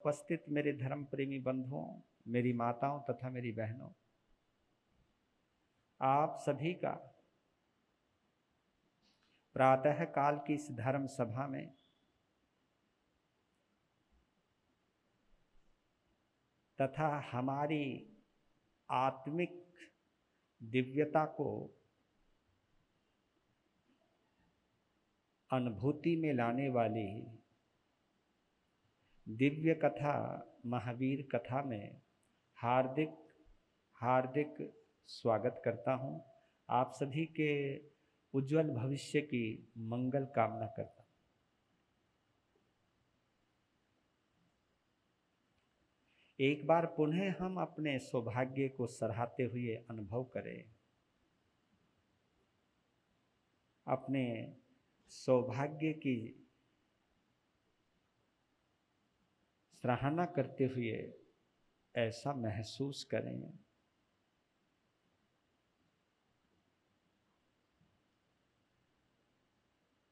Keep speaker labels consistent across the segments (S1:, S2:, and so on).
S1: उपस्थित मेरे धर्म प्रेमी बंधुओं, मेरी माताओं तथा मेरी बहनों, आप सभी का प्रातः काल की इस धर्म सभा में तथा हमारी आत्मिक दिव्यता को अनुभूति में लाने वाली दिव्य कथा महावीर कथा में हार्दिक हार्दिक स्वागत करता हूं। आप सभी के उज्जवल भविष्य की मंगल कामना करता हूं। एक बार पुनः हम अपने सौभाग्य को सराहते हुए अनुभव करें, अपने सौभाग्य की सराहना करते हुए ऐसा महसूस करें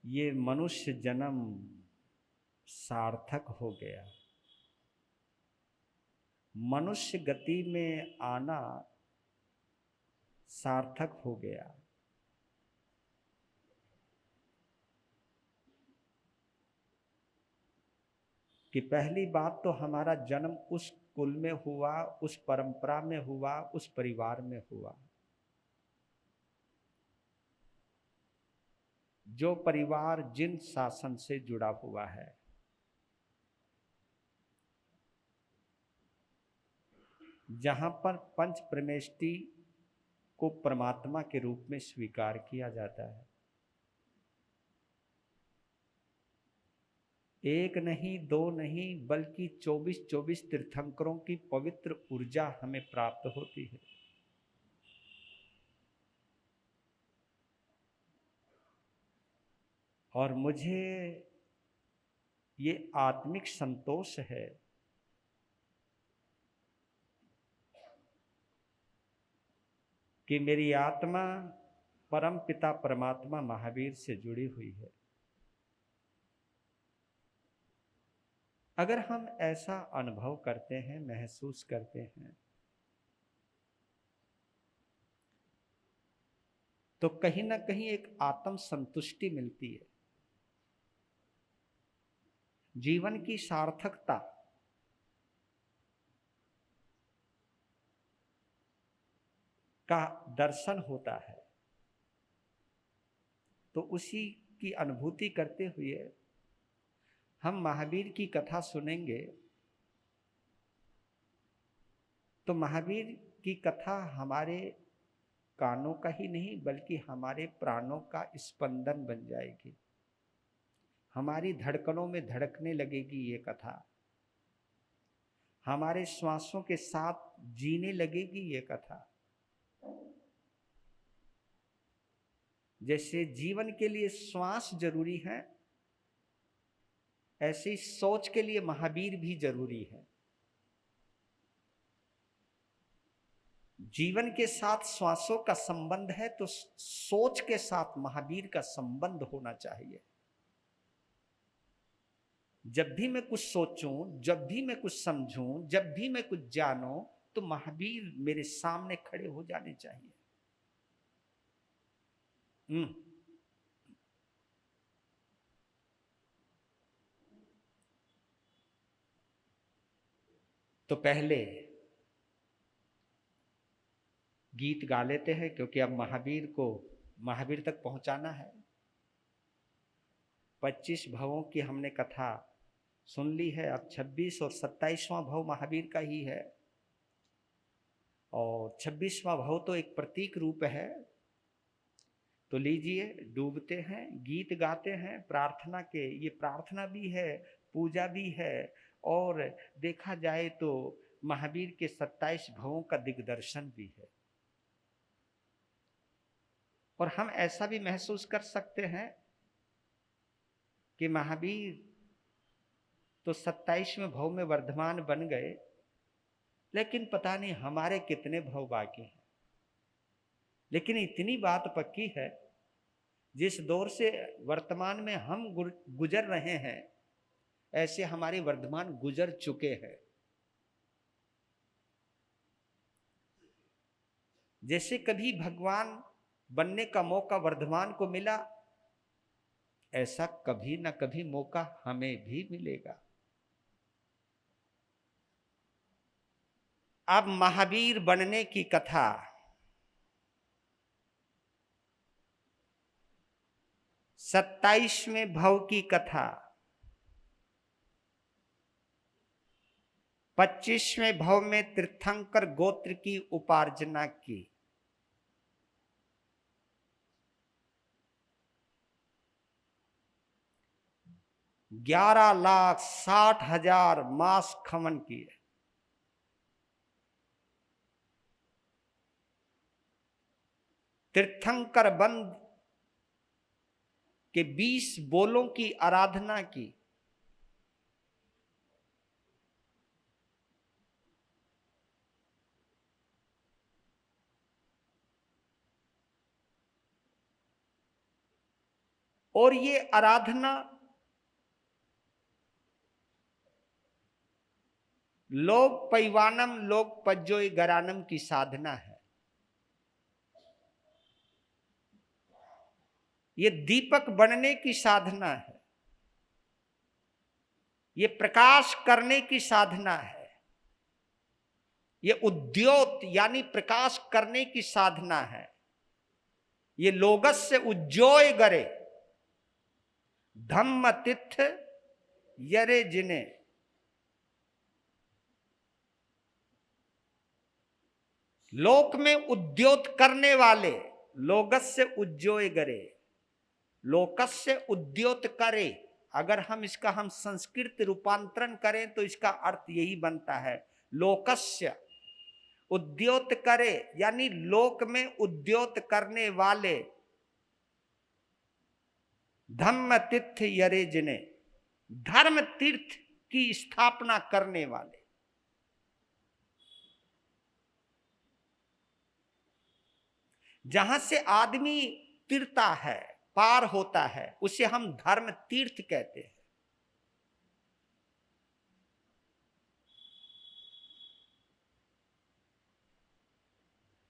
S1: ये मनुष्य जन्म सार्थक हो गया। मनुष्य गति में आना सार्थक हो गया। कि पहली बात तो हमारा जन्म उस कुल में हुआ, उस परंपरा में हुआ, उस परिवार में हुआ जो परिवार जिन शासन से जुड़ा हुआ है। जहां पर पंच परमेष्टि को परमात्मा के रूप में स्वीकार किया जाता है। एक नहीं, दो नहीं, बल्कि 24 तीर्थंकरों की पवित्र ऊर्जा हमें प्राप्त होती है। और मुझे ये आत्मिक संतोष है कि मेरी आत्मा परम पिता परमात्मा महावीर से जुड़ी हुई है। अगर हम ऐसा अनुभव करते हैं, महसूस करते हैं, तो कहीं ना कहीं एक आत्म संतुष्टि मिलती है। जीवन की सार्थकता का दर्शन होता है। तो उसी की अनुभूति करते हुए हम महावीर की कथा सुनेंगे। तो महावीर की कथा हमारे कानों का ही नहीं बल्कि हमारे प्राणों का स्पंदन बन जाएगी। हमारी धड़कनों में धड़कने लगेगी ये कथा। हमारे श्वासों के साथ जीने लगेगी ये कथा। जैसे जीवन के लिए श्वास जरूरी है, ऐसे ही सोच के लिए महावीर भी जरूरी है। जीवन के साथ श्वासों का संबंध है तो सोच के साथ महावीर का संबंध होना चाहिए। जब भी मैं कुछ सोचूं, जब भी मैं कुछ समझूं, जब भी मैं कुछ जानूं, तो महावीर मेरे सामने खड़े हो जाने चाहिए। तो पहले गीत गा लेते हैं क्योंकि अब महावीर तक पहुंचाना है। 25 भवों की हमने कथा सुन ली है। अब 26 और 27वां भव महावीर का ही है। और 26वां भव तो एक प्रतीक रूप है। तो लीजिए, डूबते हैं, गीत गाते हैं प्रार्थना के। ये प्रार्थना भी है, पूजा भी है, और देखा जाए तो महावीर के 27 भवों का दिग्दर्शन भी है। और हम ऐसा भी महसूस कर सकते हैं कि महावीर तो 27वें भव में वर्धमान बन गए, लेकिन पता नहीं हमारे कितने भव बाकी हैं। लेकिन इतनी बात पक्की है, जिस दौर से वर्तमान में हम गुजर रहे हैं, ऐसे हमारे वर्धमान गुजर चुके हैं। जैसे कभी भगवान बनने का मौका वर्धमान को मिला, ऐसा कभी ना कभी मौका हमें भी मिलेगा। अब महावीर बनने की कथा, 27वें भव की कथा, 25वें भव में तीर्थंकर गोत्र की उपार्जना की। 11,60,000 मास खमन किए। तीर्थंकर बंद के 20 बोलों की आराधना की। और ये आराधना लोक पैवानम लोक पज्जोय गरानम की साधना है। ये दीपक बनने की साधना है, ये प्रकाश करने की साधना है, ये उद्योत यानी प्रकाश करने की साधना है। ये लोगस्य उज्जोय गरे धम्म तिथ यरे जिने। लोक में उद्योत करने वाले, लोगस्य उज्जोय गरे, लोकस्य उद्योत करे। अगर हम इसका संस्कृत रूपांतरण करें तो इसका अर्थ यही बनता है, लोकस्य उद्योत करे, यानी लोक में उद्योत करने वाले, धम्म तीर्थ यरे जिने, धर्म तीर्थ की स्थापना करने वाले। जहां से आदमी तीरता है, पार होता है, उसे हम धर्म तीर्थ कहते हैं।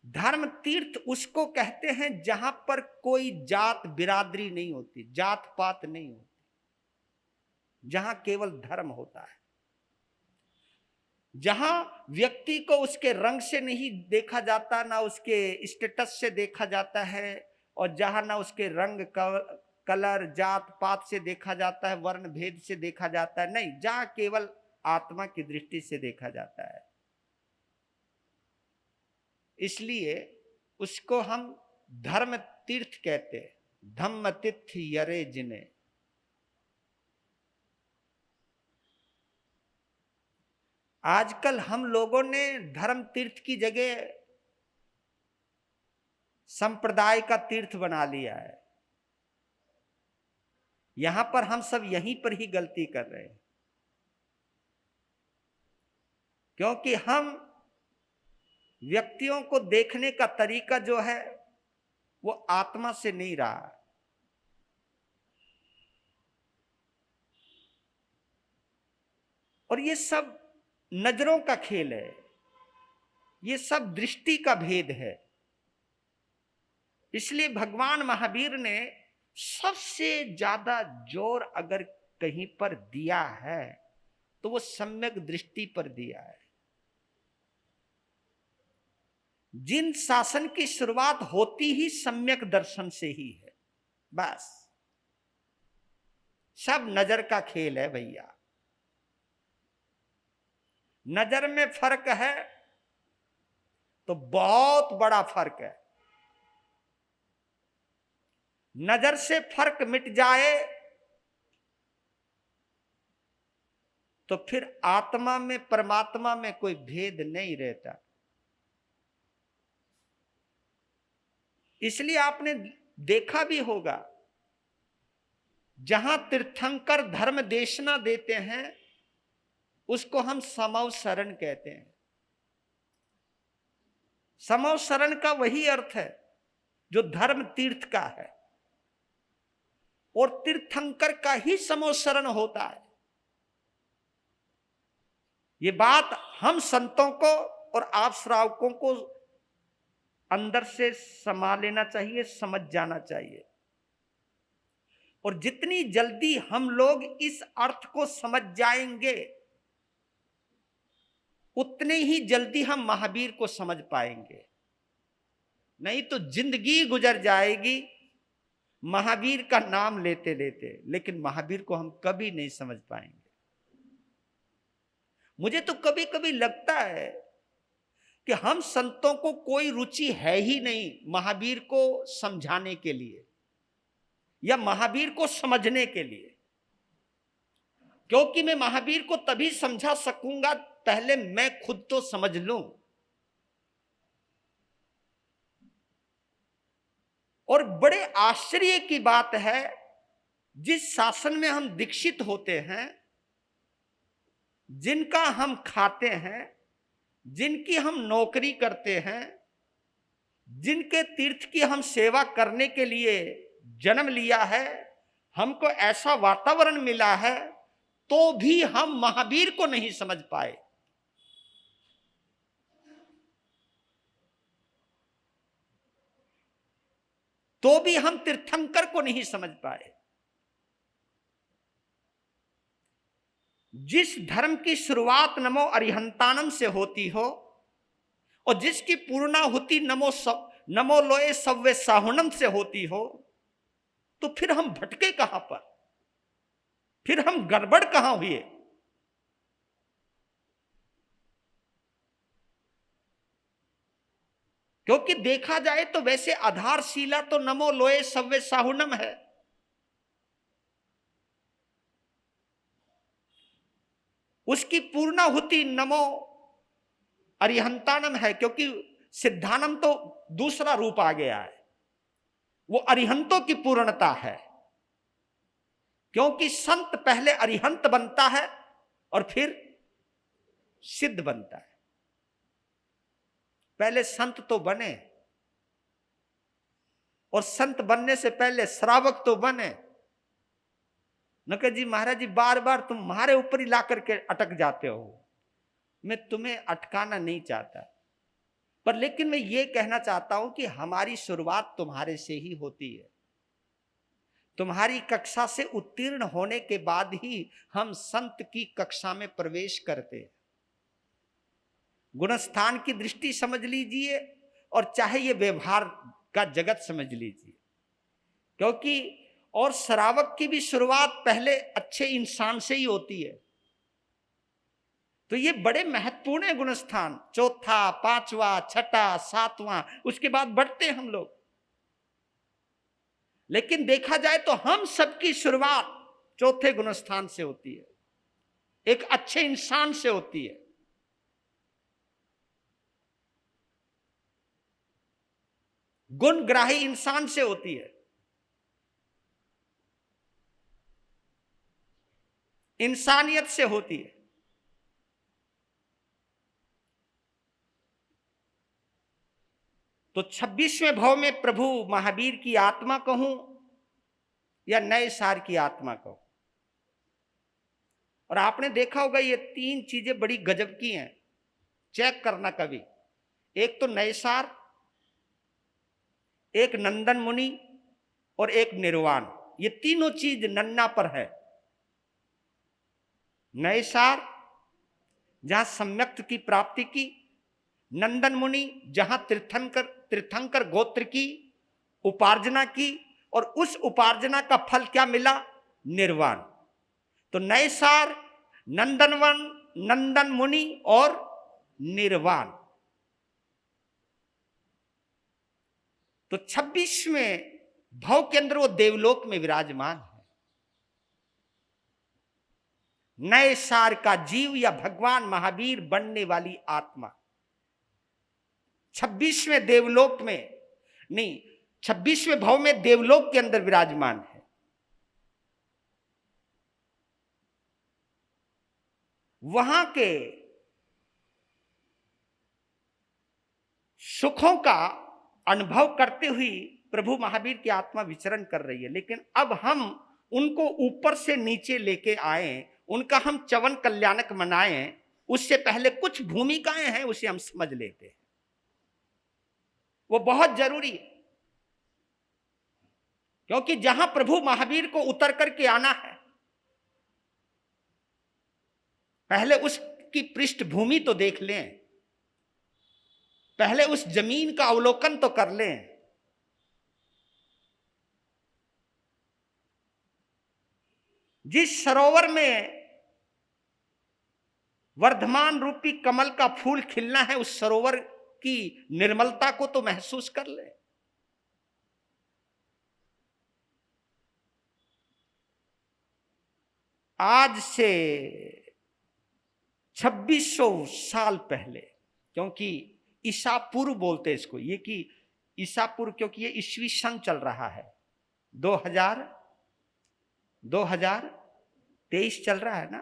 S1: धर्म तीर्थ उसको कहते हैं जहां पर कोई जात बिरादरी नहीं होती, जात पात नहीं होती, जहां केवल धर्म होता है, जहां व्यक्ति को उसके रंग से नहीं देखा जाता, ना उसके स्टेटस से देखा जाता है, और जहां ना उसके रंग कलर जात पात से देखा जाता है, वर्ण भेद से देखा जाता है, नहीं, जहां केवल आत्मा की दृष्टि से देखा जाता है। इसलिए उसको हम धर्म तीर्थ कहते हैं, धम्म तीर्थ यरे जिने। आजकल हम लोगों ने धर्म तीर्थ की जगह संप्रदाय का तीर्थ बना लिया है। यहां पर हम सब यहीं पर ही गलती कर रहे हैं, क्योंकि हम व्यक्तियों को देखने का तरीका जो है वो आत्मा से नहीं रहा। और ये सब नजरों का खेल है, ये सब दृष्टि का भेद है। इसलिए भगवान महावीर ने सबसे ज्यादा जोर अगर कहीं पर दिया है तो वो सम्यक दृष्टि पर दिया है। जिन शासन की शुरुआत होती ही सम्यक दर्शन से ही है, बस सब नजर का खेल है भैया। नजर में फर्क है तो बहुत बड़ा फर्क है। नजर से फर्क मिट जाए तो फिर आत्मा में परमात्मा में कोई भेद नहीं रहता। इसलिए आपने देखा भी होगा, जहां तीर्थंकर धर्म देशना देते हैं उसको हम समव शरण कहते हैं। समव शरण का वही अर्थ है जो धर्म तीर्थ का है, और तीर्थंकर का ही समव शरण होता है। ये बात हम संतों को और आप श्रावकों को अंदर से समा लेना चाहिए, समझ जाना चाहिए। और जितनी जल्दी हम लोग इस अर्थ को समझ जाएंगे, उतने ही जल्दी हम महावीर को समझ पाएंगे। नहीं तो जिंदगी गुजर जाएगी महावीर का नाम लेते लेते, लेकिन महावीर को हम कभी नहीं समझ पाएंगे। मुझे तो कभी कभी लगता है कि हम संतों को कोई रुचि है ही नहीं महावीर को समझाने के लिए या महावीर को समझने के लिए, क्योंकि मैं महावीर को तभी समझा सकूंगा पहले मैं खुद तो समझ लूं। और बड़े आश्चर्य की बात है, जिस शासन में हम दीक्षित होते हैं, जिनका हम खाते हैं, जिनकी हम नौकरी करते हैं, जिनके तीर्थ की हम सेवा करने के लिए जन्म लिया है, हमको ऐसा वातावरण मिला है, तो भी हम महावीर को नहीं समझ पाए। तो भी हम तीर्थंकर को नहीं समझ पाए। जिस धर्म की शुरुआत नमो अरिहंतानम से होती हो और जिसकी पूर्णाहुति नमो लोए सव्वे साहुनम से होती हो, तो फिर हम भटके कहां पर, फिर हम गड़बड़ कहां हुए? क्योंकि देखा जाए तो वैसे आधारशिला तो नमो लोए सव्वे साहुनम है, उसकी पूर्णाहुति नमो अरिहंतानम है, क्योंकि सिद्धानम तो दूसरा रूप आ गया है, वो अरिहंतों की पूर्णता है। क्योंकि संत पहले अरिहंत बनता है और फिर सिद्ध बनता है। पहले संत तो बने और संत बनने से पहले श्रावक तो बने। न कि जी महाराज जी बार बार तुम्हारे ऊपर ही ला करके अटक जाते हो। मैं तुम्हें अटकाना नहीं चाहता, पर लेकिन मैं ये कहना चाहता हूं कि हमारी शुरुआत तुम्हारे से ही होती है। तुम्हारी कक्षा से उत्तीर्ण होने के बाद ही हम संत की कक्षा में प्रवेश करते हैं। गुणस्थान की दृष्टि समझ लीजिए और चाहे ये व्यवहार का जगत समझ लीजिए, क्योंकि और श्रावक की भी शुरुआत पहले अच्छे इंसान से ही होती है। तो ये बड़े महत्वपूर्ण है गुणस्थान, चौथा, पांचवा, छठा, सातवां, उसके बाद बढ़ते हम लोग। लेकिन देखा जाए तो हम सबकी शुरुआत चौथे गुणस्थान से होती है, एक अच्छे इंसान से होती है। गुणग्राही इंसान से होती है, इंसानियत से होती है। तो 26वें भाव में प्रभु महावीर की आत्मा कहूं या नए सार की आत्मा कहूं। और आपने देखा होगा ये तीन चीजें बड़ी गजब की हैं, चेक करना कभी। एक तो नए सार, एक नंदन मुनि और एक निर्वाण। ये तीनों चीज नन्ना पर है। नए सार जहां सम्यक्त की प्राप्ति की, नंदन मुनि जहां तीर्थंकर गोत्र की उपार्जना की, और उस उपार्जना का फल क्या मिला? निर्वाण। तो नए सार, नंदनवन, नंदन मुनि और निर्वाण। तो 26वें भाव के अंदर वो देवलोक में विराजमान है। नए सार का जीव या भगवान महावीर बनने वाली आत्मा 26वें देवलोक में नहीं, 26वें भाव में देवलोक के अंदर विराजमान है। वहां के सुखों का अनुभव करते हुए प्रभु महावीर की आत्मा विचरण कर रही है। लेकिन अब हम उनको ऊपर से नीचे लेके आए, उनका हम चवन कल्याणक मनाएं, उससे पहले कुछ भूमिकाएं हैं, उसे हम समझ लेते हैं, वो बहुत जरूरी है। क्योंकि जहां प्रभु महावीर को उतर करके आना है, पहले उसकी पृष्ठभूमि तो देख लें, पहले उस जमीन का अवलोकन तो कर लें। जिस सरोवर में वर्धमान रूपी कमल का फूल खिलना है, उस सरोवर की निर्मलता को तो महसूस कर ले। आज से 2600 साल पहले, क्योंकि ईसा पूर्व बोलते इसको, ये कि ईसा पूर्व, क्योंकि ये ईस्वी सन चल रहा है, 2023 चल रहा है ना,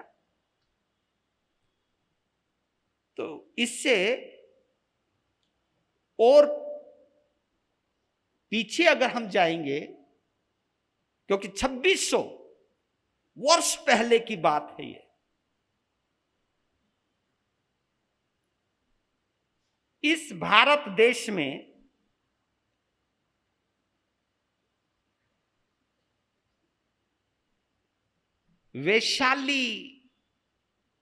S1: तो इससे और पीछे अगर हम जाएंगे, क्योंकि 2600 वर्ष पहले की बात है ये, इस भारत देश में वैशाली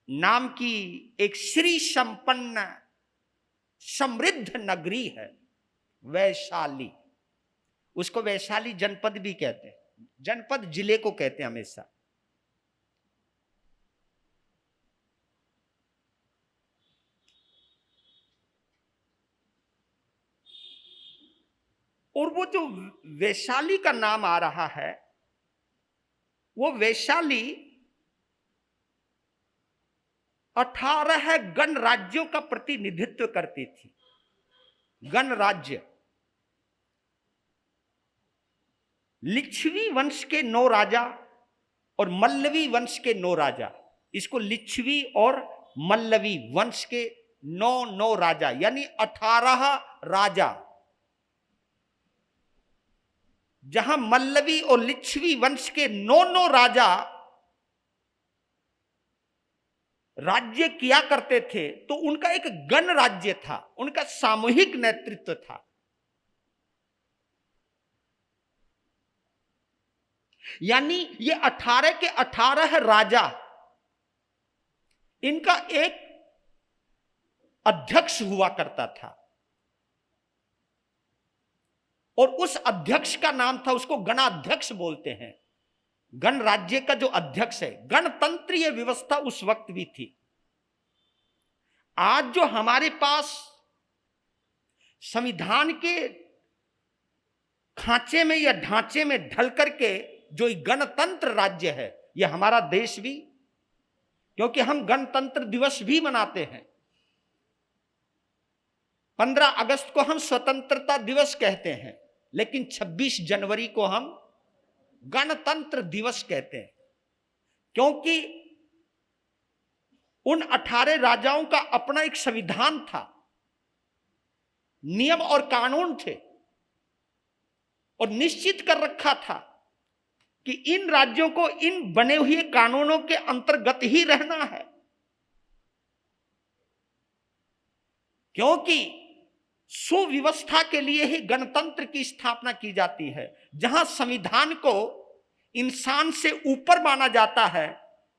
S1: नाम की एक श्री संपन्न समृद्ध नगरी है, वैशाली। उसको वैशाली जनपद भी कहते हैं, जनपद जिले को कहते हैं हमेशा। और वो जो वैशाली का नाम आ रहा है, वो वैशाली 18 गणराज्यों का प्रतिनिधित्व करती थी। गणराज्य, लिच्छवी वंश के 9 राजा और मल्लवी वंश के 9 राजा, इसको लिच्छवी और मल्लवी वंश के 9 राजा, यानी 18 राजा। जहां मल्लवी और लिच्छवी वंश के 9 राजा राज्य किया करते थे, तो उनका एक गणराज्य था, उनका सामूहिक नेतृत्व था। यानी ये 18 के 18 राजा, इनका एक अध्यक्ष हुआ करता था, और उस अध्यक्ष का नाम था, उसको गणाध्यक्ष बोलते हैं। गणराज्य का जो अध्यक्ष है, गणतंत्रीय व्यवस्था उस वक्त भी थी। आज जो हमारे पास संविधान के खांचे में या ढांचे में ढल करके जो गणतंत्र राज्य है, यह हमारा देश भी, क्योंकि हम गणतंत्र दिवस भी मनाते हैं। 15 अगस्त को हम स्वतंत्रता दिवस कहते हैं, लेकिन 26 जनवरी को हम गणतंत्र दिवस कहते हैं, क्योंकि उन 18 राजाओं का अपना एक संविधान था, नियम और कानून थे, और निश्चित कर रखा था कि इन राज्यों को इन बने हुए कानूनों के अंतर्गत ही रहना है। क्योंकि सुव्यवस्था के लिए ही गणतंत्र की स्थापना की जाती है। जहां संविधान को इंसान से ऊपर माना जाता है,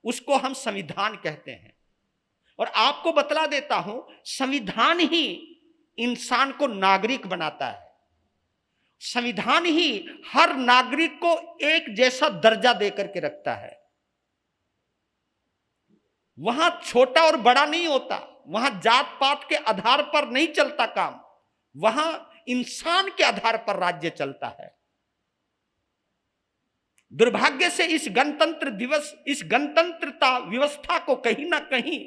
S1: उसको हम संविधान कहते हैं। और आपको बतला देता हूं, संविधान ही इंसान को नागरिक बनाता है। संविधान ही हर नागरिक को एक जैसा दर्जा देकर के रखता है। वहां छोटा और बड़ा नहीं होता, वहां जात पात के आधार पर नहीं चलता काम, वहां इंसान के आधार पर राज्य चलता है। दुर्भाग्य से इस गणतंत्र दिवस, इस गणतंत्रता व्यवस्था को कहीं ना कहीं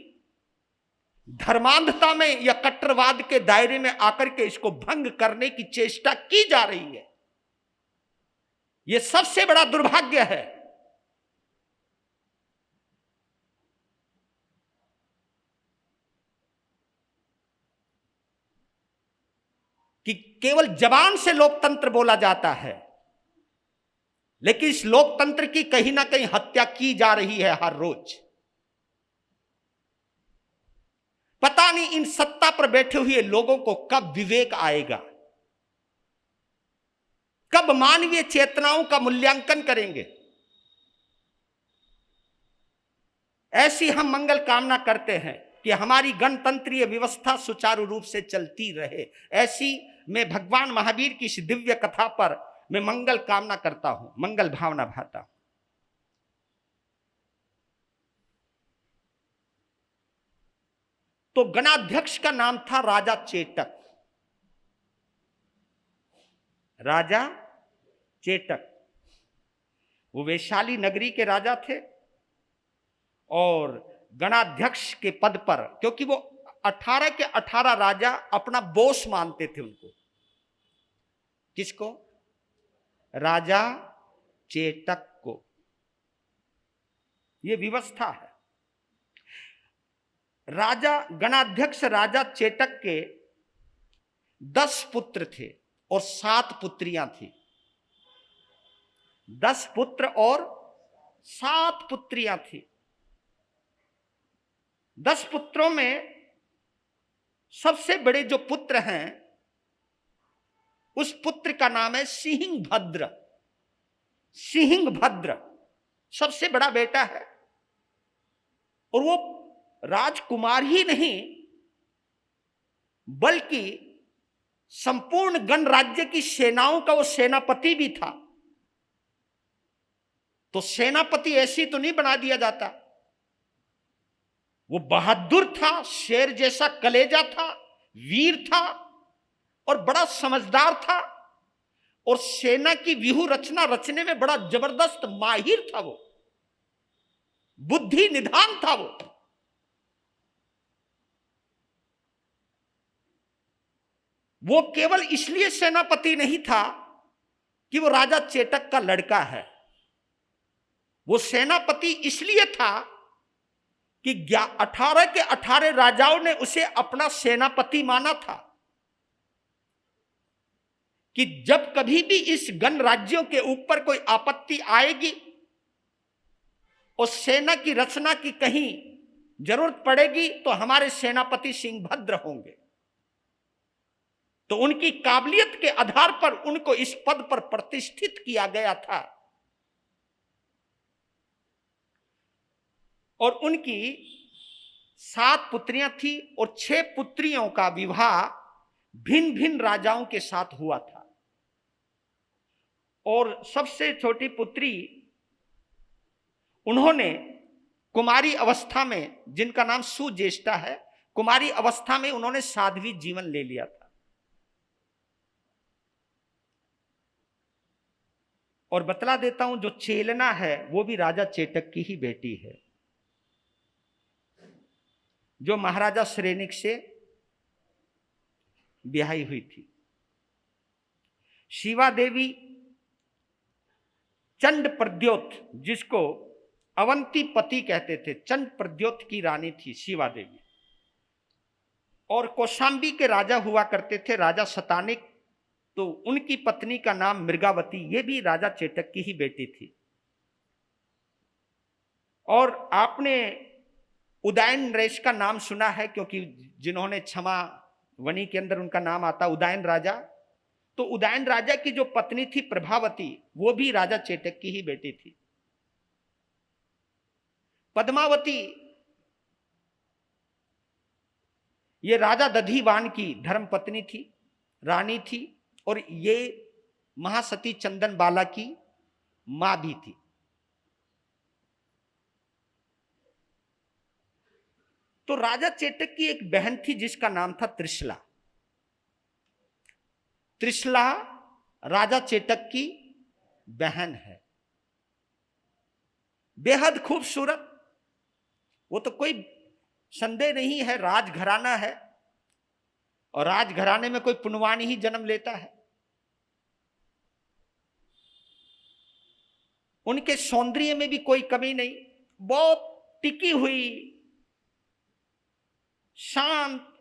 S1: धर्मांधता में या कट्टरवाद के दायरे में आकर के इसको भंग करने की चेष्टा की जा रही है। यह सबसे बड़ा दुर्भाग्य है। कि केवल जबान से लोकतंत्र बोला जाता है, लेकिन इस लोकतंत्र की कहीं ना कहीं हत्या की जा रही है हर रोज। पता नहीं इन सत्ता पर बैठे हुए लोगों को कब विवेक आएगा, कब मानवीय चेतनाओं का मूल्यांकन करेंगे। ऐसी हम मंगल कामना करते हैं कि हमारी गणतंत्रीय व्यवस्था सुचारू रूप से चलती रहे। ऐसी मैं भगवान महावीर की इस दिव्य कथा पर मैं मंगल कामना करता हूं, मंगल भावना भाता हूं। तो गणाध्यक्ष का नाम था राजा चेटक। राजा चेटक वो वैशाली नगरी के राजा थे और गणाध्यक्ष के पद पर, क्योंकि वो 18 के 18 राजा अपना बोस मानते थे उनको। किसको? राजा चेटक को। ये व्यवस्था है। राजा गणाध्यक्ष राजा चेटक के 10 पुत्र थे और 7 पुत्रियां थी। 10 पुत्र और 7 पुत्रियां थी। 10 पुत्रों में सबसे बड़े जो पुत्र हैं उस पुत्र का नाम है सिंहभद्र। सिंहभद्र सबसे बड़ा बेटा है और वो राजकुमार ही नहीं बल्कि संपूर्ण गणराज्य की सेनाओं का वो सेनापति भी था। तो सेनापति ऐसी तो नहीं बना दिया जाता। वो बहादुर था, शेर जैसा कलेजा था, वीर था और बड़ा समझदार था और सेना की व्यूह रचना रचने में बड़ा जबरदस्त माहिर था। वो बुद्धि निधान था। वो केवल इसलिए सेनापति नहीं था कि वो राजा चेटक का लड़का है। वो सेनापति इसलिए था कि 18 के 18 राजाओं ने उसे अपना सेनापति माना था कि जब कभी भी इस गणराज्यों के ऊपर कोई आपत्ति आएगी और सेना की रचना की कहीं जरूरत पड़ेगी तो हमारे सेनापति सिंहभद्र होंगे। तो उनकी काबिलियत के आधार पर उनको इस पद पर प्रतिष्ठित किया गया था और उनकी 7 पुत्रियां थी और 6 पुत्रियों का विवाह भिन्न भिन्न राजाओं के साथ हुआ था। और सबसे छोटी पुत्री उन्होंने कुमारी अवस्था में, जिनका नाम सुज्येष्ठा है, कुमारी अवस्था में उन्होंने साध्वी जीवन ले लिया था। और बतला देता हूं, जो चेलना है वो भी राजा चेटक की ही बेटी है, जो महाराजा श्रेनिक से ब्याही हुई थी। शिवा देवी चंड प्रद्योत, जिसको अवंती पति कहते थे, चंड प्रद्योत की रानी थी शिवा देवी। और कौशांबी के राजा हुआ करते थे राजा शतानिक, तो उनकी पत्नी का नाम मृगावती, ये भी राजा चेटक की ही बेटी थी। और आपने उदयन नरेश का नाम सुना है, क्योंकि जिन्होंने क्षमा वनी के अंदर उनका नाम आता उदयन राजा। तो उदयन राजा की जो पत्नी थी प्रभावती, वो भी राजा चेटक की ही बेटी थी। पद्मावती ये राजा दधिवान की धर्मपत्नी थी, रानी थी, और ये महासती चंदन बाला की मां भी थी। तो राजा चेटक की एक बहन थी जिसका नाम था त्रिशला। त्रिशला राजा चेटक की बहन है, बेहद खूबसूरत। वो तो कोई संदेह नहीं है, राजघराना है और राजघराने में कोई पुनवानी ही जन्म लेता है। उनके सौंदर्य में भी कोई कमी नहीं, बहुत टिकी हुई, शांत,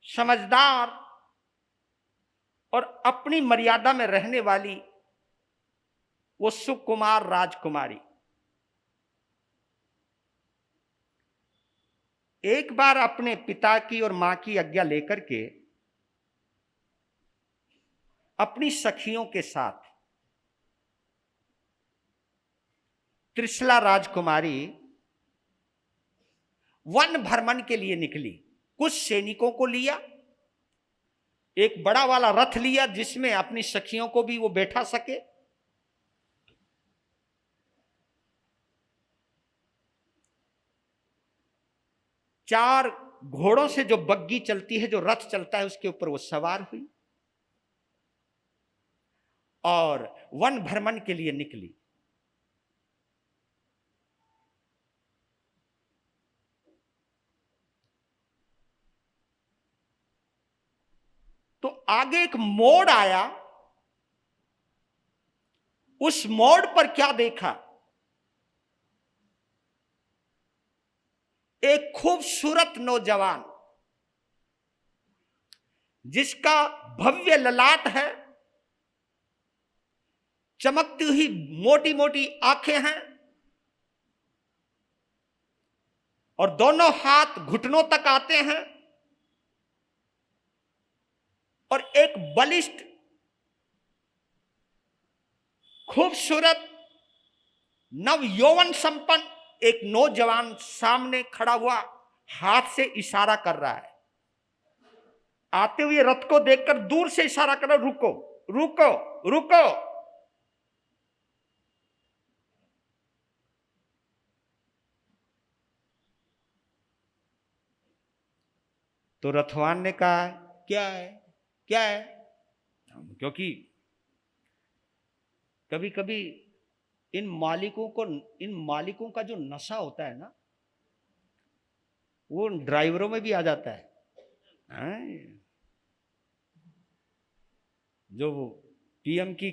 S1: समझदार और अपनी मर्यादा में रहने वाली वो सुकुमार राजकुमारी। एक बार अपने पिता की और मां की आज्ञा लेकर के अपनी सखियों के साथ त्रिशला राजकुमारी वन भ्रमण के लिए निकली। कुछ सैनिकों को लिया, एक बड़ा वाला रथ लिया जिसमें अपनी सखियों को भी वो बैठा सके। चार घोड़ों से जो बग्गी चलती है, जो रथ चलता है, उसके ऊपर वो सवार हुई और वन भ्रमण के लिए निकली। तो आगे एक मोड़ आया, उस मोड़ पर क्या देखा? एक खूबसूरत नौजवान जिसका भव्य ललाट है, चमकती हुई मोटी मोटी आंखें हैं और दोनों हाथ घुटनों तक आते हैं और एक बलिष्ठ खूबसूरत नव यौवन संपन्न एक नौजवान सामने खड़ा हुआ हाथ से इशारा कर रहा है। आते हुए रथ को देखकर दूर से इशारा कर रहा, रुको रुको रुको। तो रथवान ने कहा, क्या है क्या है? क्योंकि कभी कभी इन मालिकों का जो नशा होता है ना, वो ड्राइवरों में भी आ जाता है। जो पीएम की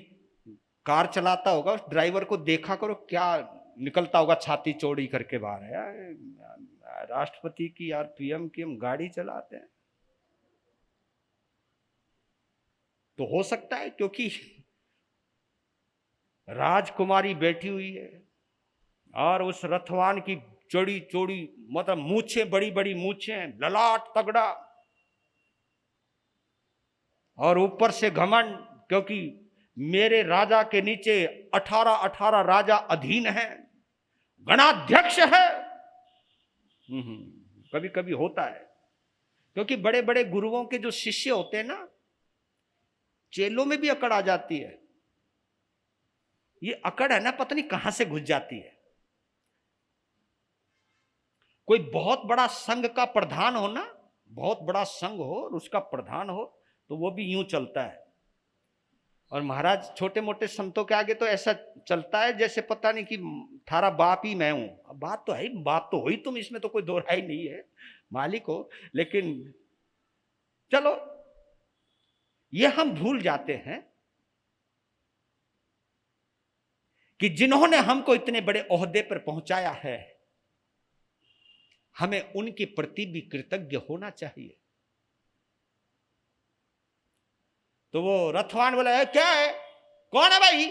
S1: कार चलाता होगा, उस ड्राइवर को देखा करो क्या निकलता होगा छाती चौड़ी करके बाहर है यार। राष्ट्रपति की यार, पीएम की हम गाड़ी चलाते हैं तो हो सकता है, क्योंकि राजकुमारी बैठी हुई है और उस रथवान की चौड़ी चौड़ी मतलब मूछे, बड़ी बड़ी मूछे, ललाट तगड़ा और ऊपर से घमंड, क्योंकि मेरे राजा के नीचे 18 राजा अधीन हैं, गणाध्यक्ष है। कभी कभी होता है, क्योंकि बड़े बड़े गुरुओं के जो शिष्य होते हैं ना, चेलों में भी अकड़ आ जाती है। ये अकड़ है ना, पता नहीं कहां से घुस जाती है। कोई बहुत बड़ा संघ का प्रधान हो ना, बहुत बड़ा संघ हो और उसका प्रधान हो, तो वो भी यूं चलता है। और महाराज छोटे मोटे संतों के आगे तो ऐसा चलता है जैसे पता नहीं कि थारा बाप ही मैं हूं। अब बात तो है, बात तो हुई तुम, इसमें तो कोई दो राय नहीं है, मालिक हो। लेकिन चलो, ये हम भूल जाते हैं कि जिन्होंने हमको इतने बड़े ओहदे पर पहुंचाया है, हमें उनके प्रति भी कृतज्ञ होना चाहिए। तो वो रथवान बोला, है क्या है, कौन है भाई,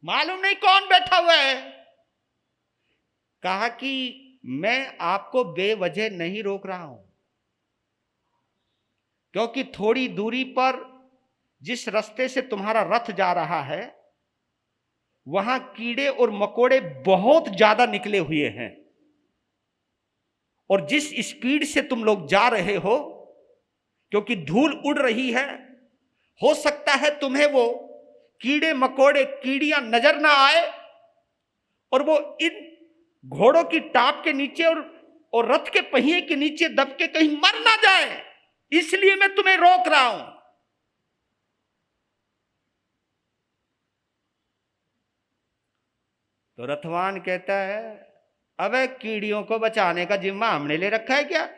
S1: मालूम नहीं कौन बैठा हुआ है? कहा कि मैं आपको बेवजह नहीं रोक रहा हूं, क्योंकि थोड़ी दूरी पर जिस रास्ते से तुम्हारा रथ जा रहा है, वहां कीड़े और मकोड़े बहुत ज्यादा निकले हुए हैं, और जिस स्पीड से तुम लोग जा रहे हो, क्योंकि धूल उड़ रही है, हो सकता है तुम्हें वो कीड़े मकोड़े कीड़ियां नजर ना आए और वो इन घोड़ों की टाप के नीचे और रथ के पहिए के नीचे दब के कहीं मर ना जाए, इसलिए मैं तुम्हें रोक रहा हूं। तो रथवान कहता है, अबे कीड़ियों को बचाने का जिम्मा हमने ले रखा है क्या?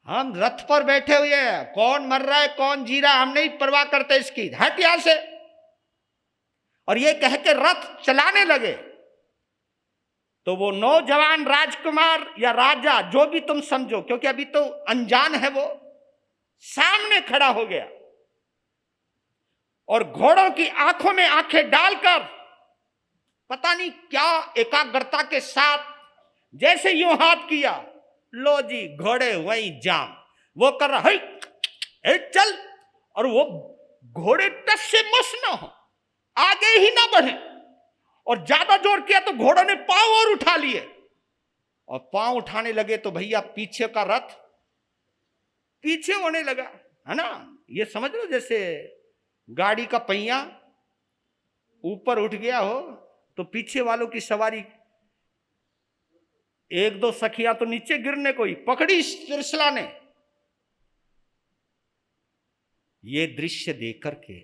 S1: हम रथ पर बैठे हुए हैं, कौन मर रहा है कौन जी रहा है हम नहीं परवाह करते इसकी, हट यहां से। और ये कह के रथ चलाने लगे। तो वो नौजवान राजकुमार या राजा, जो भी तुम समझो, क्योंकि अभी तो अनजान है, वो सामने खड़ा हो गया और घोड़ों की आंखों में आंखें डालकर पता नहीं क्या एकाग्रता के साथ जैसे यूं हाथ किया, लो जी घोड़े वहीं जाम, वो कर रहा है चल, और वो घोड़े टस से मस ना हो, आगे ही ना बढ़े, और ज्यादा जोर किया तो घोड़ों ने पांव और उठा लिए, और पांव उठाने लगे तो भैया पीछे का रथ पीछे होने लगा, है ना। ये समझ लो जैसे गाड़ी का पहिया ऊपर उठ गया हो तो पीछे वालों की सवारी, एक दो सखिया तो नीचे गिरने को ही पकड़ी त्रिशला ने। ये दृश्य देख करके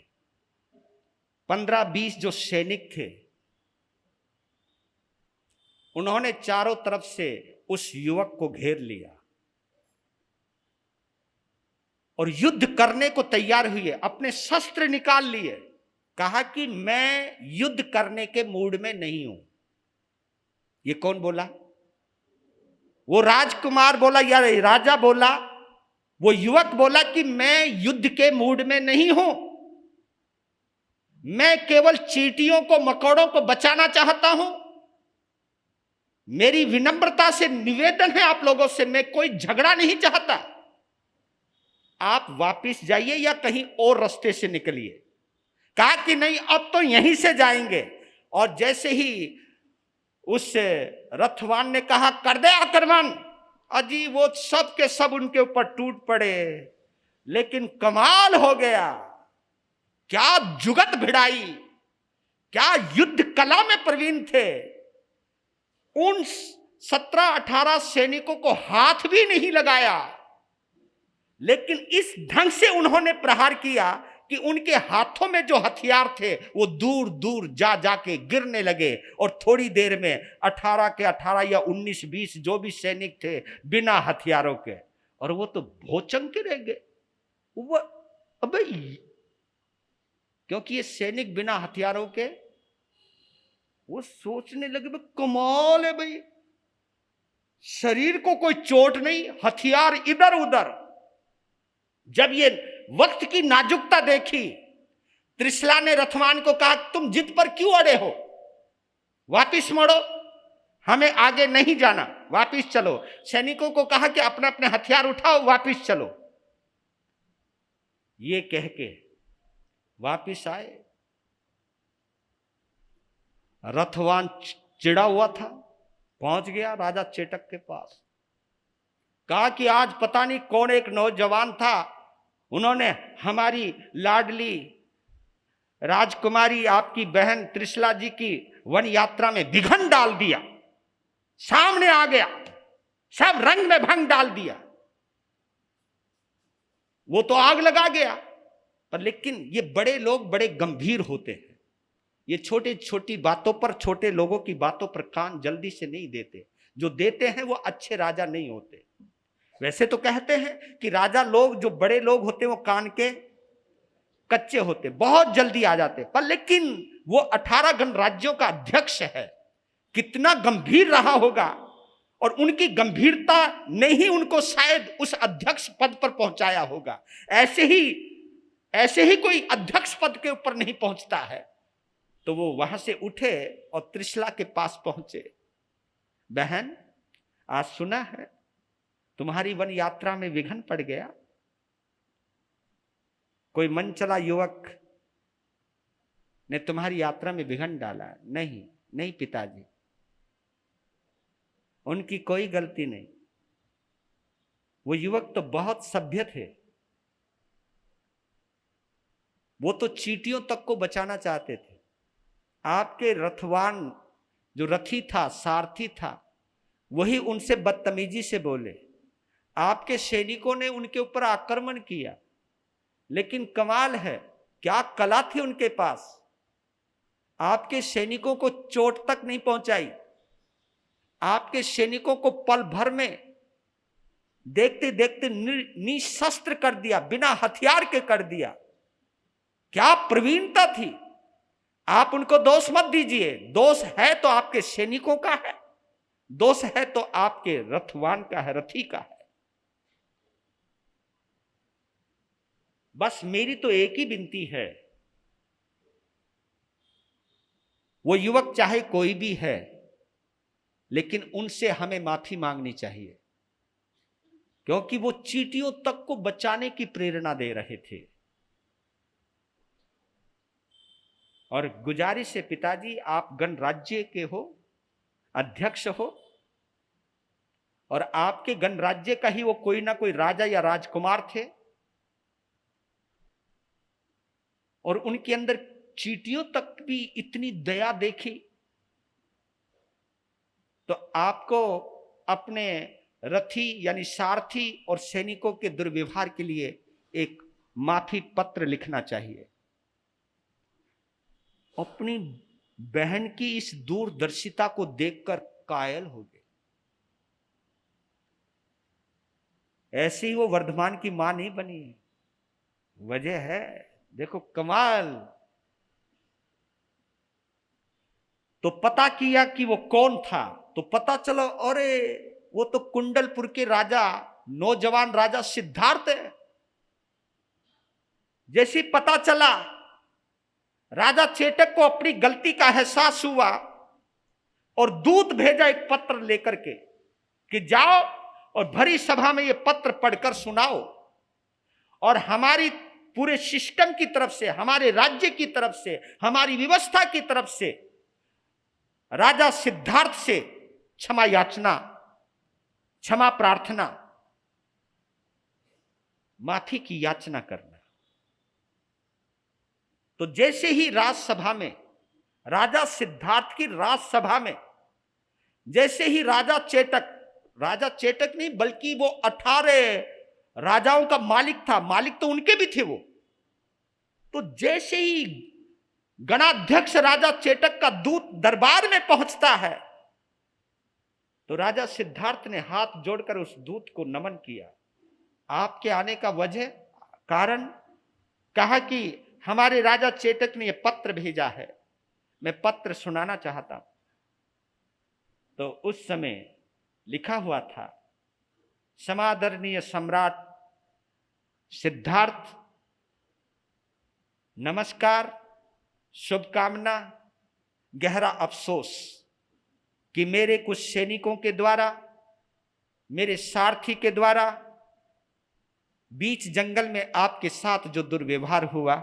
S1: 15-20 जो सैनिक थे, उन्होंने चारों तरफ से उस युवक को घेर लिया और युद्ध करने को तैयार हुए, अपने शस्त्र निकाल लिए, कहा कि मैं युद्ध करने के मूड में नहीं हूं। ये कौन बोला? वो राजकुमार बोला या राजा बोला? वो युवक बोला कि मैं युद्ध के मूड में नहीं हूं, मैं केवल चींटियों को मकोड़ों को बचाना चाहता हूं। मेरी विनम्रता से निवेदन है आप लोगों से, मैं कोई झगड़ा नहीं चाहता, आप वापस जाइए या कहीं और रास्ते से निकलिए। कहा कि नहीं अब तो यहीं से जाएंगे। और जैसे ही उस रथवान ने कहा कर दे आक्रमण, अजी वो सब के सब उनके ऊपर टूट पड़े। लेकिन कमाल हो गया, क्या जुगत भिड़ाई, क्या युद्ध कला में प्रवीण थे। उन 17-18 सैनिकों को हाथ भी नहीं लगाया, लेकिन इस ढंग से उन्होंने प्रहार किया कि उनके हाथों में जो हथियार थे वो दूर दूर जा जाके गिरने लगे। और थोड़ी देर में 18 के 18 या 19-20 जो भी सैनिक थे बिना हथियारों के, और वो तो भोचंग के रह गए। वो अबे, क्योंकि ये सैनिक बिना हथियारों के, वो सोचने लगे भाई कमाल है भाई, शरीर को कोई चोट नहीं, हथियार इधर उधर। जब ये वक्त की नाजुकता देखी, त्रिशला ने रथवान को कहा तुम जिद पर क्यों अड़े हो, वापिस मोड़ो, हमें आगे नहीं जाना, वापिस चलो। सैनिकों को कहा कि अपने अपने हथियार उठाओ, वापिस चलो। ये कह के वापिस आए। रथवान चिड़ा हुआ था, पहुंच गया राजा चेटक के पास, कहा कि आज पता नहीं कौन एक नौजवान था, उन्होंने हमारी लाडली राजकुमारी आपकी बहन त्रिशला जी की वन यात्रा में विघन डाल दिया, सामने आ गया, सब रंग में भंग डाल दिया। वो तो आग लगा गया, पर लेकिन ये बड़े लोग बड़े गंभीर होते हैं, ये छोटी छोटी बातों पर, छोटे लोगों की बातों पर कान जल्दी से नहीं देते, जो देते हैं वो अच्छे राजा नहीं होते। वैसे तो कहते हैं कि राजा लोग, जो बड़े लोग होते हैं वो कान के कच्चे होते, बहुत जल्दी आ जाते, पर लेकिन वो 18 गणराज्यों का अध्यक्ष है, कितना गंभीर रहा होगा, और उनकी गंभीरता ने ही उनको शायद उस अध्यक्ष पद पर पहुंचाया होगा। ऐसे ही कोई अध्यक्ष पद के ऊपर नहीं पहुंचता है। तो वो वहां से उठे और त्रिशला के पास पहुंचे, बहन आज सुना है तुम्हारी वन यात्रा में विघन पड़ गया, कोई मन चला युवक ने तुम्हारी यात्रा में विघन डाला। नहीं नहीं पिताजी, उनकी कोई गलती नहीं, वो युवक तो बहुत सभ्य थे, वो तो चींटियों तक को बचाना चाहते थे। आपके रथवान जो रथी था, सारथी था, वही उनसे बदतमीजी से बोले, आपके सैनिकों ने उनके ऊपर आक्रमण किया, लेकिन कमाल है क्या कला थी उनके पास, आपके सैनिकों को चोट तक नहीं पहुंचाई, आपके सैनिकों को पल भर में देखते देखते निशस्त्र कर दिया, बिना हथियार के कर दिया। क्या प्रवीणता थी। आप उनको दोष मत दीजिए, दोष है तो आपके सैनिकों का है, दोष है तो आपके रथवान का है, रथी का है। बस मेरी तो एक ही विनती है, वो युवक चाहे कोई भी है, लेकिन उनसे हमें माफी मांगनी चाहिए। क्योंकि वो चींटियों तक को बचाने की प्रेरणा दे रहे थे। और गुजारिश है पिताजी, आप गणराज्य के हो, अध्यक्ष हो, और आपके गणराज्य का ही वो कोई ना कोई राजा या राजकुमार थे, और उनके अंदर चींटियों तक भी इतनी दया देखी, तो आपको अपने रथी यानी सारथी और सैनिकों के दुर्व्यवहार के लिए एक माफी पत्र लिखना चाहिए। अपनी बहन की इस दूरदर्शिता को देखकर कायल हो गए। ऐसे ही वो वर्धमान की मां नहीं बनी। वजह है, देखो कमाल। तो पता किया कि वो कौन था, तो पता चला अरे वो तो कुंडलपुर के राजा, नौजवान राजा सिद्धार्थ है। जैसे पता चला, राजा चेटक को अपनी गलती का एहसास हुआ और दूत भेजा एक पत्र लेकर के कि जाओ और भरी सभा में ये पत्र पढ़कर सुनाओ, और हमारी पूरे सिस्टम की तरफ से, हमारे राज्य की तरफ से, हमारी व्यवस्था की तरफ से राजा सिद्धार्थ से क्षमा याचना, क्षमा प्रार्थना, माफी की याचना करना। तो जैसे ही राजसभा में, राजा सिद्धार्थ की राजसभा में, जैसे ही राजा चेटक नहीं बल्कि वो 18 राजाओं का मालिक था, मालिक तो उनके भी थे वो, तो जैसे ही गणाध्यक्ष राजा चेटक का दूत दरबार में पहुंचता है, तो राजा सिद्धार्थ ने हाथ जोड़कर उस दूत को नमन किया। आपके आने का वजह, कारण, कहा कि हमारे राजा चेटक ने यह पत्र भेजा है, मैं पत्र सुनाना चाहता हूं। तो उस समय लिखा हुआ था, समादरणीय सम्राट सिद्धार्थ, नमस्कार, शुभकामना, गहरा अफसोस कि मेरे कुछ सैनिकों के द्वारा, मेरे सारथी के द्वारा बीच जंगल में आपके साथ जो दुर्व्यवहार हुआ,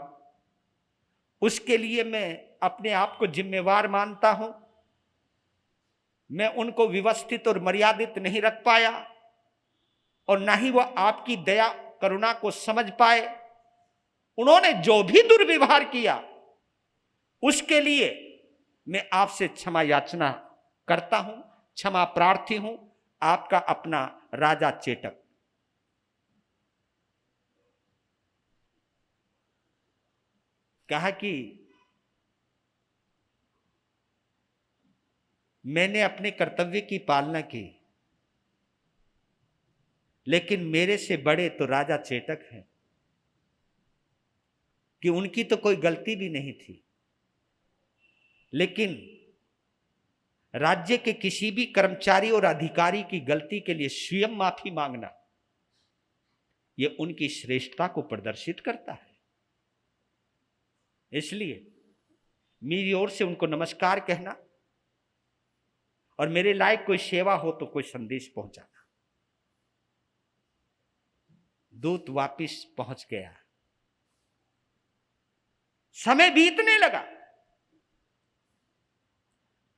S1: उसके लिए मैं अपने आप को जिम्मेवार मानता हूं। मैं उनको व्यवस्थित और मर्यादित नहीं रख पाया, और ना ही वो आपकी दया करुणा को समझ पाए। उन्होंने जो भी दुर्व्यवहार किया उसके लिए मैं आपसे क्षमा याचना करता हूं, क्षमा प्रार्थी हूं। आपका अपना राजा चेटक। कहा कि मैंने अपने कर्तव्य की पालना की, लेकिन मेरे से बड़े तो राजा चेटक हैं कि उनकी तो कोई गलती भी नहीं थी, लेकिन राज्य के किसी भी कर्मचारी और अधिकारी की गलती के लिए स्वयं माफी मांगना, यह उनकी श्रेष्ठता को प्रदर्शित करता है। इसलिए मेरी ओर से उनको नमस्कार कहना, और मेरे लायक कोई सेवा हो तो कोई संदेश पहुंचाना। दूत वापिस पहुंच गया। समय बीतने लगा,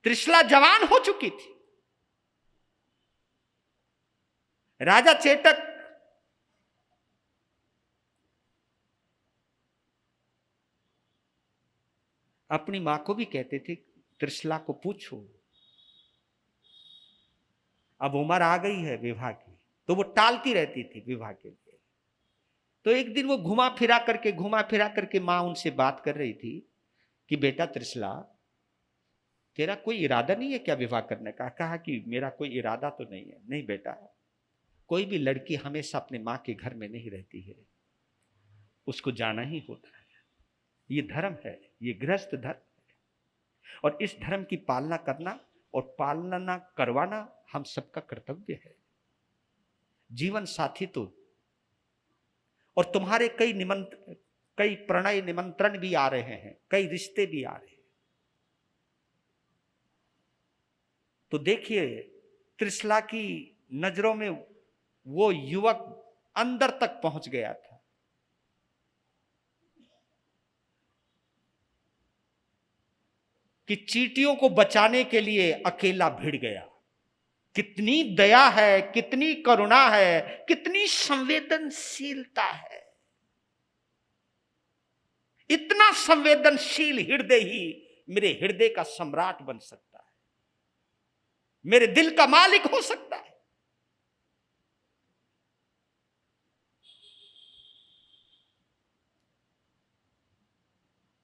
S1: त्रिशला जवान हो चुकी थी। राजा चेटक अपनी मां को भी कहते थे, त्रिशला को पूछो, अब उम्र आ गई है विवाह की, तो वो टालती रहती थी विवाह के लिए। तो एक दिन वो घुमा फिरा करके मां उनसे बात कर रही थी कि बेटा त्रिशला, तेरा कोई इरादा नहीं है क्या विवाह करने का? कहा कि मेरा कोई इरादा तो नहीं है। नहीं बेटा, कोई भी लड़की हमेशा अपने मां के घर में नहीं रहती है, उसको जाना ही होता है। ये धर्म है, ये गृहस्थ धर्म है, और इस धर्म की पालना करना और पालना करवाना हम सबका कर्तव्य है। जीवन साथी तो, और तुम्हारे कई प्रणय निमंत्रण भी आ रहे हैं, कई रिश्ते भी आ रहे हैं। तो देखिए, त्रिशला की नजरों में वो युवक अंदर तक पहुंच गया था। कि चींटियों को बचाने के लिए अकेला भिड़ गया। कितनी दया है, कितनी करुणा है, कितनी संवेदनशीलता है। इतना संवेदनशील हृदय ही मेरे हृदय का सम्राट बन सकता है, मेरे दिल का मालिक हो सकता है।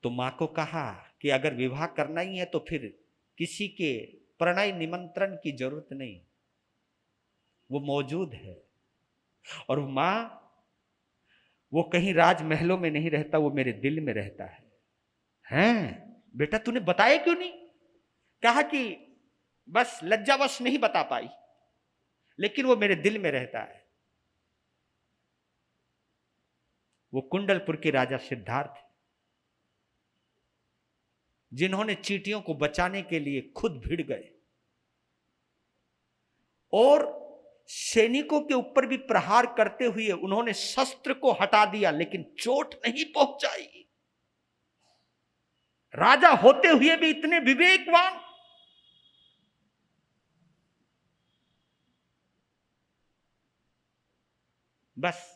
S1: तो मां को कहा कि अगर विवाह करना ही है तो फिर किसी के प्रणय निमंत्रण की जरूरत नहीं, वो मौजूद है। और मां, वो कहीं राजमहलों में नहीं रहता, वो मेरे दिल में रहता है। हैं बेटा, तूने बताया क्यों नहीं? कहा कि बस लज्जावश नहीं बता पाई, लेकिन वो मेरे दिल में रहता है। वो कुंडलपुर के राजा सिद्धार्थ, जिन्होंने चींटियों को बचाने के लिए खुद भिड़ गए और सैनिकों के ऊपर भी प्रहार करते हुए उन्होंने शस्त्र को हटा दिया, लेकिन चोट नहीं पहुंचाई। राजा होते हुए भी इतने विवेकवान। बस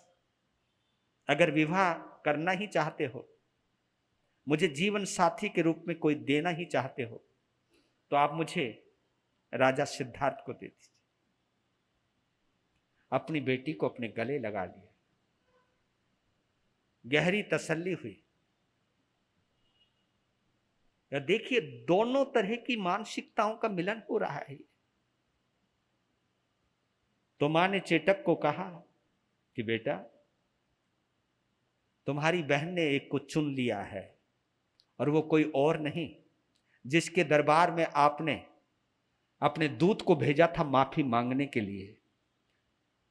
S1: अगर विवाह करना ही चाहते हो, मुझे जीवन साथी के रूप में कोई देना ही चाहते हो, तो आप मुझे राजा सिद्धार्थ को दे दीजिए। अपनी बेटी को अपने गले लगा लिया। गहरी तसल्ली हुई। देखिए, दोनों तरह की मानसिकताओं का मिलन हो रहा है। तो मां ने चेटक को कहा कि बेटा, तुम्हारी बहन ने एक को चुन लिया है, और वो कोई और नहीं, जिसके दरबार में आपने अपने दूत को भेजा था माफी मांगने के लिए,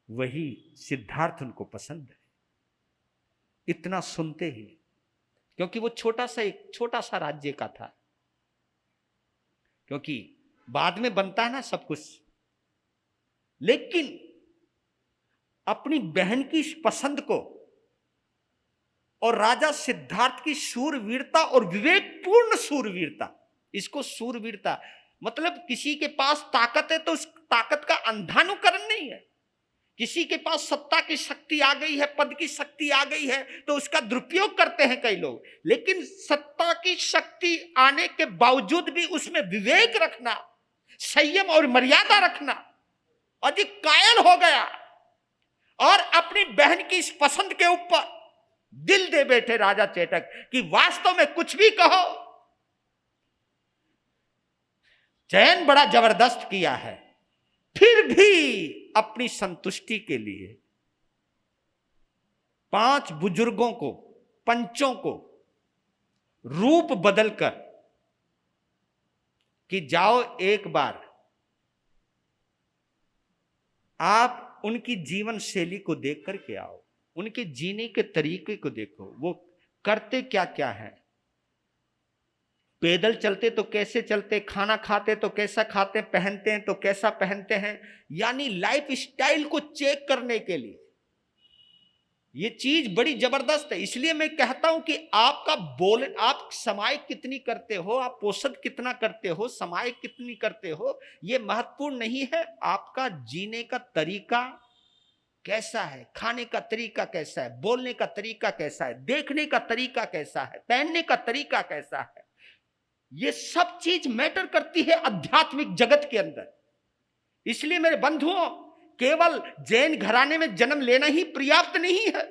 S1: वही सिद्धार्थ उनको पसंद है। इतना सुनते ही, क्योंकि वो एक छोटा सा राज्य का था, क्योंकि बाद में बनता है ना सब कुछ, लेकिन अपनी बहन की पसंद को और राजा सिद्धार्थ की शूरवीरता और विवेकपूर्ण शूरवीरता, इसको शूरवीरता मतलब किसी के पास ताकत है तो उस ताकत का अंधानुकरण नहीं है। किसी के पास सत्ता की शक्ति आ गई है, पद की शक्ति आ गई है, तो उसका दुरुपयोग करते हैं कई लोग। लेकिन सत्ता की शक्ति आने के बावजूद भी उसमें विवेक रखना, संयम और मर्यादा रखना। अधिक कायल हो गया और अपनी बहन की इस पसंद के ऊपर दिल दे बैठे राजा चेटक कि वास्तव में कुछ भी कहो, चयन बड़ा जबरदस्त किया है, फिर भी अपनी संतुष्टि के लिए 5 बुजुर्गों को, पंचों को रूप बदलकर कि जाओ एक बार आप उनकी जीवन शैली को देख करके आओ, उनके जीने के तरीके को देखो, वो करते क्या क्या है। पैदल चलते तो कैसे चलते, खाना खाते तो कैसा खाते, पहनते हैं तो कैसा पहनते हैं, यानी लाइफ स्टाइल को चेक करने के लिए ये चीज बड़ी जबरदस्त है। इसलिए मैं कहता हूं कि आपका आप समाय कितनी करते हो, आप पोषण कितना करते हो, समाय कितनी करते हो, ये महत्वपूर्ण नहीं है। आपका जीने का तरीका कैसा है, खाने का तरीका कैसा है, बोलने का तरीका कैसा है, देखने का तरीका कैसा है, पहनने का तरीका कैसा है, ये सब चीज मैटर करती है आध्यात्मिक जगत के अंदर। इसलिए मेरे बंधुओं, केवल जैन घराने में जन्म लेना ही पर्याप्त नहीं है।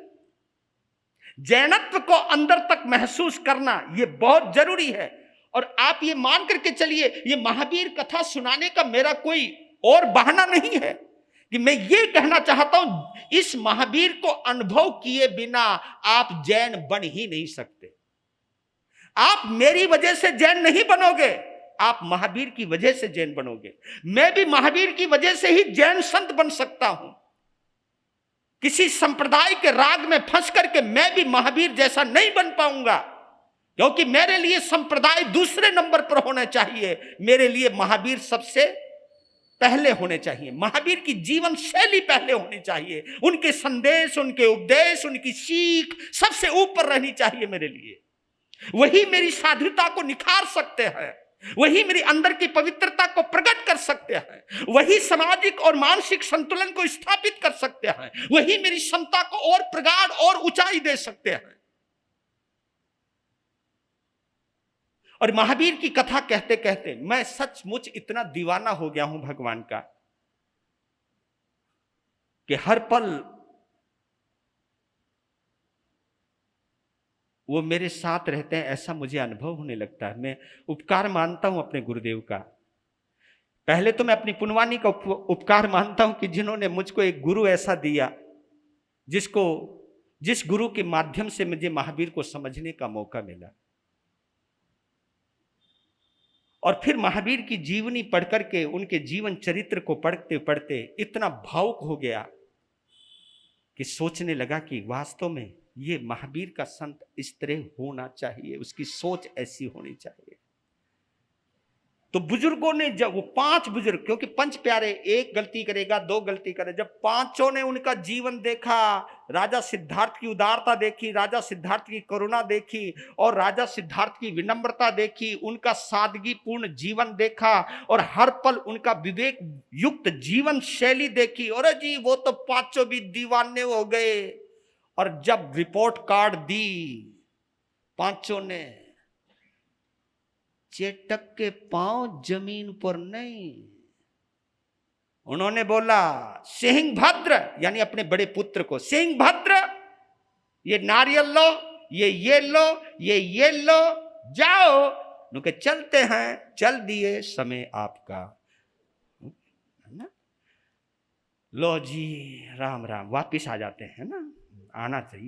S1: जैनत्व को अंदर तक महसूस करना ये बहुत जरूरी है। और आप ये मान करके चलिए, ये महावीर कथा सुनाने का मेरा कोई और बहाना नहीं है कि मैं ये कहना चाहता हूं, इस महावीर को अनुभव किए बिना आप जैन बन ही नहीं सकते। आप मेरी वजह से जैन नहीं बनोगे, आप महावीर की वजह से जैन बनोगे। मैं भी महावीर की वजह से ही जैन संत बन सकता हूं। किसी संप्रदाय के राग में फंस करके मैं भी महावीर जैसा नहीं बन पाऊंगा, क्योंकि मेरे लिए संप्रदाय दूसरे नंबर पर होना चाहिए, मेरे लिए महावीर सबसे पहले होने चाहिए, महावीर की जीवन शैली पहले होनी चाहिए, उनके संदेश, उनके उपदेश, उनकी सीख सबसे ऊपर रहनी चाहिए मेरे लिए। वही मेरी साधुता को निखार सकते हैं, वही मेरी अंदर की पवित्रता को प्रकट कर सकते हैं, वही सामाजिक और मानसिक संतुलन को स्थापित कर सकते हैं, वही मेरी क्षमता को और प्रगाढ़ और ऊंचाई दे सकते हैं। और महावीर की कथा कहते कहते मैं सचमुच इतना दीवाना हो गया हूं भगवान का कि हर पल वो मेरे साथ रहते हैं, ऐसा मुझे अनुभव होने लगता है। मैं उपकार मानता हूं अपने गुरुदेव का। पहले तो मैं अपनी पुनवानी का उपकार मानता हूं कि जिन्होंने मुझको एक गुरु ऐसा दिया जिस गुरु के माध्यम से मुझे महावीर को समझने का मौका मिला। और फिर महावीर की जीवनी पढ़ करके, उनके जीवन चरित्र को पढ़ते पढ़ते इतना भावुक हो गया कि सोचने लगा कि वास्तव में ये महावीर का संत इस तरह होना चाहिए, उसकी सोच ऐसी होनी चाहिए। तो बुजुर्गों ने, जब वो 5 बुजुर्ग, क्योंकि 5 प्यारे, एक गलती करेगा, 2 गलती करे, जब 5 ने उनका जीवन देखा, राजा सिद्धार्थ की उदारता देखी, राजा सिद्धार्थ की करुणा देखी और राजा सिद्धार्थ की विनम्रता देखी, उनका सादगीपूर्ण जीवन देखा और हर पल उनका विवेक युक्त जीवन शैली देखी, और जी वो तो 5 भी दीवाने हो गए। और जब रिपोर्ट कार्ड दी 5 ने, चेटक के पांव जमीन पर नहीं, उन्होंने बोला सिंह भद्र, यानी अपने बड़े पुत्र को, सिंह भद्र ये नारियल लो, ये लो, ये लो, जाओ। उनके चलते हैं, चल दिए, समय आपका, ना? लो जी, राम राम, वापिस आ जाते हैं ना, आना चाहिए।